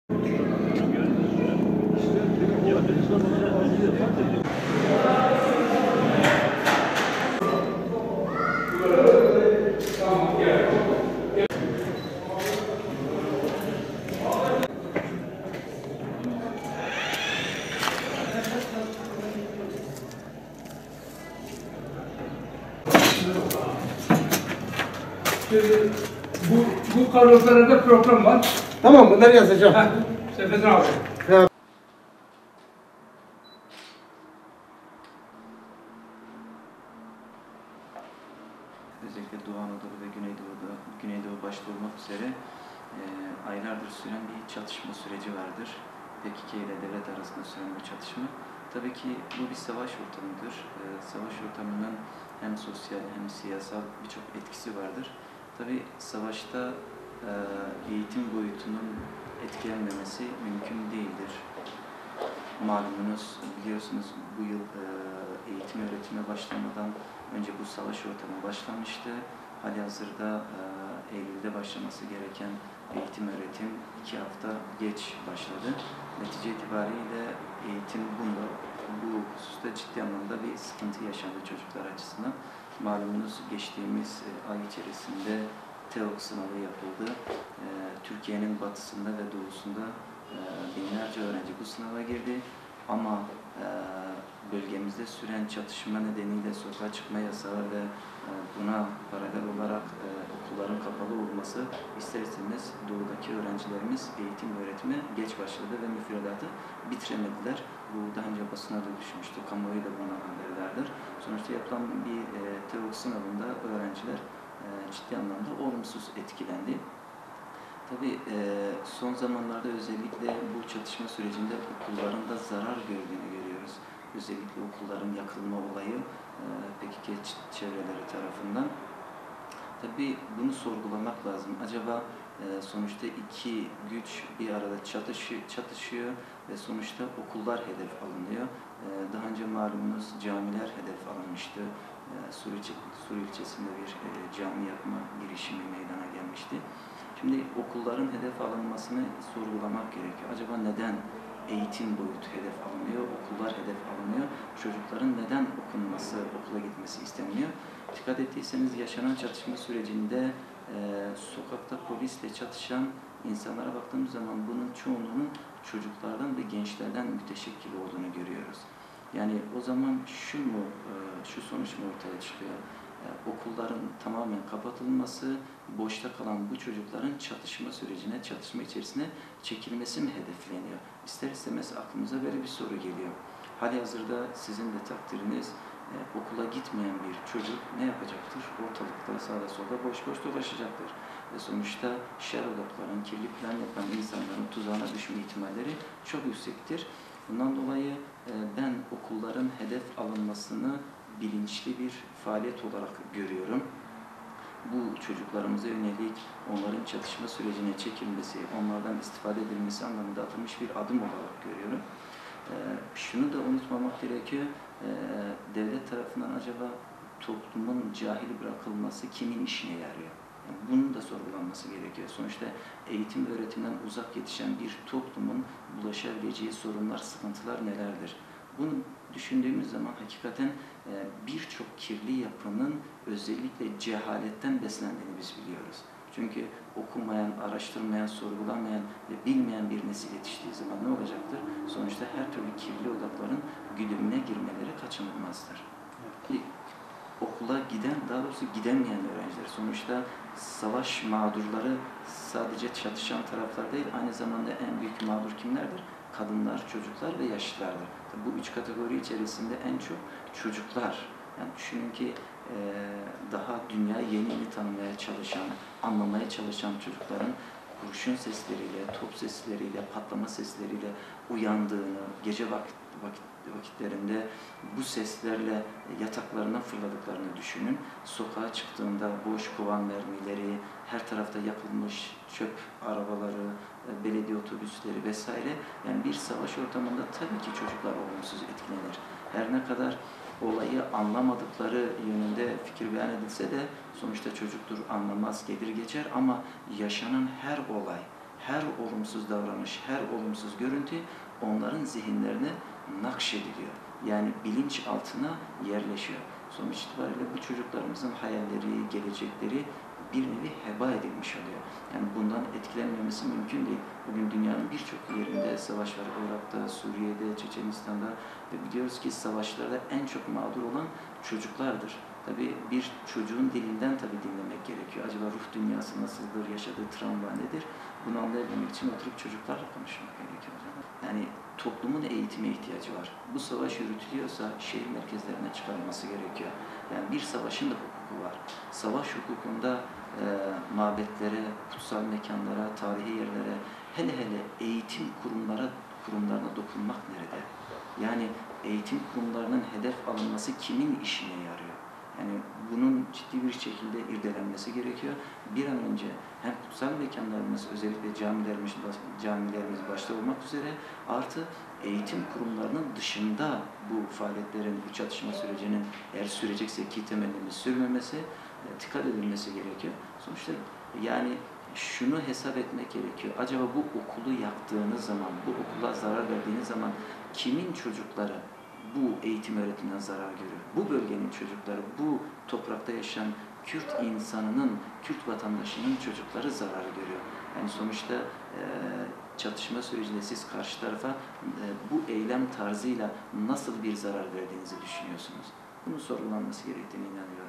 Bu kadrolarda program var. Tamam, bunları yazacağım. Sefettin abi. Ya. Özellikle Doğu Anadolu ve Güneydoğu başta olmak üzere aylardır süren bir çatışma süreci vardır. PKK ile devlet arasında süren bu çatışma. Tabii ki bu bir savaş ortamıdır. Savaş ortamının hem sosyal hem siyasal birçok etkisi vardır. Tabii savaşta eğitim boyutunun etkilenmemesi mümkün değildir. Malumunuz, biliyorsunuz bu yıl eğitim öğretime başlamadan önce bu savaş ortamı başlamıştı. Halihazırda Eylül'de başlaması gereken eğitim öğretim 2 hafta geç başladı. Netice itibariyle eğitim bu hususta ciddi anlamda bir sıkıntı yaşandı çocuklar açısından. Malumunuz geçtiğimiz ay içerisinde TEOK sınavı yapıldı. Türkiye'nin batısında ve doğusunda binlerce öğrenci bu sınava girdi ama bölgemizde süren çatışma nedeniyle sokağa çıkma yasağı ve buna paralel olarak okulların kapalı olması ister istemez doğudaki öğrencilerimiz eğitim öğretime geç başladı ve müfredatı bitiremediler. Bu daha önce basına da düşmüştü, kamuoyu da buna haberlerdir. Sonuçta yapılan bir TEOK sınavında öğrenciler ciddi anlamda olumsuz etkilendi. Tabii son zamanlarda özellikle bu çatışma sürecinde okulların da zarar gördüğünü görüyoruz. Özellikle okulların yakılma olayı PKK çevreleri tarafından. Tabii bunu sorgulamak lazım. Acaba sonuçta iki güç bir arada çatışıyor ve sonuçta okullar hedef alınıyor. Daha önce malumunuz camiler hedef alınmıştı. Sur ilçesinde bir cami yapma girişimi meydana gelmişti. Şimdi okulların hedef alınmasını sorgulamak gerekiyor. Acaba neden eğitim boyutu hedef alınıyor, okullar hedef alınıyor, çocukların neden okunması, okula gitmesi istenmiyor? Dikkat ettiyseniz yaşanan çatışma sürecinde sokakta polisle çatışan insanlara baktığımız zaman bunun çoğunluğunun çocuklardan ve gençlerden müteşekkil olduğunu görüyoruz. Yani o zaman şu sonuç mu ortaya çıkıyor? Okulların tamamen kapatılması, boşta kalan bu çocukların çatışma sürecine, çatışma içerisine çekilmesi mi hedefleniyor? İster istemez aklımıza böyle bir soru geliyor. Halihazırda sizin de takdiriniz, okula gitmeyen bir çocuk ne yapacaktır? Ortalıkta sağda solda boş boş dolaşacaktır. Ve sonuçta şer odakların, kirli plan yapan insanların tuzağına düşme ihtimalleri çok yüksektir. Bundan dolayı ben okulların hedef alınmasını bilinçli bir faaliyet olarak görüyorum. Bu çocuklarımıza yönelik onların çatışma sürecine çekilmesi, onlardan istifade edilmesi anlamında atılmış bir adım olarak görüyorum. Şunu da unutmamak gerekiyor, devlet tarafından acaba toplumun cahil bırakılması kimin işine yarıyor? Yani bunun da sorgulanması gerekiyor. Sonuçta eğitim ve öğretimden uzak yetişen bir toplumun bulaşabileceği sorunlar, sıkıntılar nelerdir? Bunu düşündüğümüz zaman hakikaten birçok kirli yapının özellikle cehaletten beslendiğini biz biliyoruz. Çünkü okumayan, araştırmayan, sorgulamayan ve bilmeyen bir nesil yetiştiği zaman ne olacaktır? Sonuçta her türlü kirli odakların güdümüne girmeleri kaçınılmazdır. Okula giden, daha doğrusu gidemeyen öğrenciler, sonuçta savaş mağdurları sadece çatışan taraflar değil, aynı zamanda en büyük mağdur kimlerdir? Kadınlar, çocuklar ve yaşlılardır. Bu üç kategori içerisinde en çok çocuklar. Yani düşünün ki daha dünya yeni tanımaya çalışan, anlamaya çalışan çocukların kurşun sesleriyle, top sesleriyle, patlama sesleriyle uyandığını, gece vakitlerinde bu seslerle yataklarına fırladıklarını düşünün. Sokağa çıktığında boş kovan mermileri, her tarafta yakılmış çöp arabaları, belediye otobüsleri vesaire. Yani bir savaş ortamında tabii ki çocuklar olumsuz etkilenir. Her ne kadar olayı anlamadıkları yönünde fikir beyan edilse de sonuçta çocuktur, anlamaz, gelir geçer ama yaşanan her olay, her olumsuz davranış, her olumsuz görüntü onların zihinlerine nakşediliyor. Yani bilinçaltına yerleşiyor. Sonuç itibariyle bu çocuklarımızın hayalleri, gelecekleri bir nevi heba edilmiş oluyor. Yani bundan etkilenmemesi mümkün değil. Bugün dünyanın birçok yerinde savaş var. Irak'ta, Suriye'de, Çeçenistan'da ve biliyoruz ki savaşlarda en çok mağdur olan çocuklardır. Tabii bir çocuğun dilinden tabii dinlemek gerekiyor. Acaba ruh dünyası nasıldır, yaşadığı travma nedir? Bunu anlayabilmek için oturup çocuklarla konuşmak gerekiyor. Yani toplumun eğitime ihtiyacı var. Bu savaş yürütülüyorsa şehir merkezlerine çıkarılması gerekiyor. Yani bir savaşın da hukuku var. Savaş hukukunda mabetlere, kutsal mekanlara, tarihi yerlere, hele hele eğitim kurumlarına dokunmak nerede? Yani eğitim kurumlarının hedef alınması kimin işine yarıyor? Yani bunun ciddi bir şekilde irdelenmesi gerekiyor. Bir an önce hem kutsal mekanlarımız, özellikle camilerimiz başta olmak üzere artı eğitim kurumlarının dışında bu faaliyetlerin, bu çatışma sürecinin eğer sürecekse ki temennimiz sürmemesi, dikkat edilmesi gerekiyor. Sonuçta yani şunu hesap etmek gerekiyor. Acaba bu okulu yaktığınız zaman, bu okula zarar verdiğiniz zaman kimin çocukları bu eğitim öğretimden zarar görüyor? Bu bölgenin çocukları, bu toprakta yaşayan Kürt insanının, Kürt vatandaşının çocukları zarar görüyor. Yani sonuçta çatışma sürecinde siz karşı tarafa bu eylem tarzıyla nasıl bir zarar verdiğinizi düşünüyorsunuz? Bunun sorgulanması gerektiğine inanıyorum.